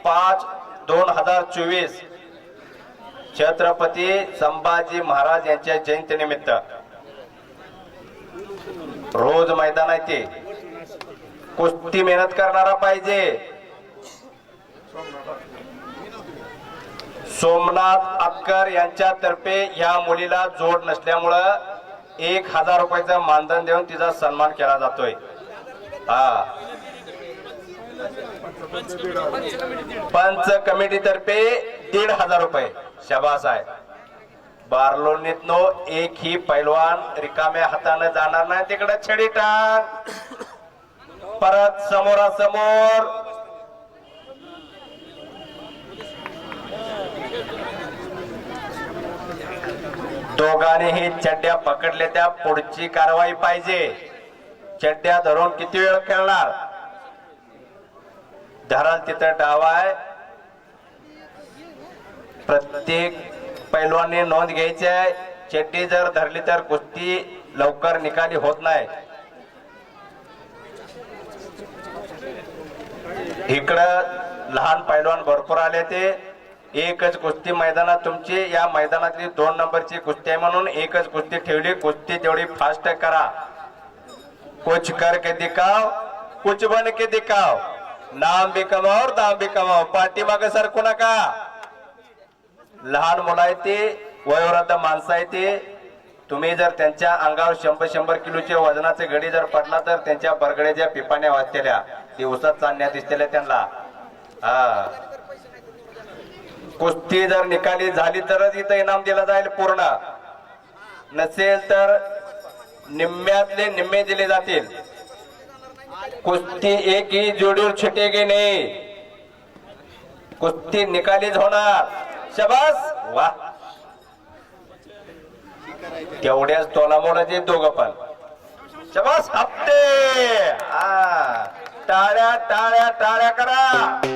5/2024 छत्रपती संभाजी महाराज यांच्या जयंतीनिमित्त रोज मैदान आहे ते कुस्ती मेहनत करणारा पाहिजे। सोमनाथ अक्कर यांच्यातर्फे या मुलीला जोड नसल्यामुळं 1000 रुपयाचं मानधन देऊन तिचा सन्मान केला जातोय। पंच कमिटी तर्फे 1500 रुपये। शाबास आहे। बारलोनीतनो एक ही पैलवान रिकाम्या हाताने जाणार नाही तिकडे छडी टाक परत समोरासमोर दोघांनीही चड्ड्या पकडल्या त्या पुढची कारवाई पाहिजे। चड्ड्या धरून किती वेळ खेळणार धराल तिथं डाव आहे। प्रत्येक पैलवानी नोंद घ्यायची आहे। चड्डी जर धरली तर कुस्ती लवकर निकाली होत नाही। इकडं लहान पैलवान भरपूर आले ते एकच कुस्ती मैदानात तुमची या मैदानातली 2 नंबरची कुस्ती आहे म्हणून एकच कुस्ती ठेवली। कुस्ती तेवढी फास्ट करा। कुछ करके दिखाओ कुछ बन के दिखाओ नाम भी कमाओ और दाम भी कमाओ। पाठीमागे सरकू नका। लहान मुलं आहे ते वयोवृद्ध माणसं आहे ते तुम्ही जर त्यांच्या अंगावर 100 किलोचे वजनाचे घडी जर पडला तर त्यांच्या बरगड्याच्या पिपाण्या वाजतेल्या दिवसात चालण्यात दिसतेल्या त्यांना। कुस्ती जर निकाली झाली तरच इथं इनाम दिला जाईल। पूर्ण नसेल तर निम्म्यातले निम्मे दिले जातील। कुस्ती एक ही जोडीवर छुटेगी नहीं। कुस्ती निकालीच होणार। शाबास वाह तेवढ्याच तोलामोलाचे दोघं पण। शाबास हप्ते टाळ्या टाळ्या टाळ्या करा।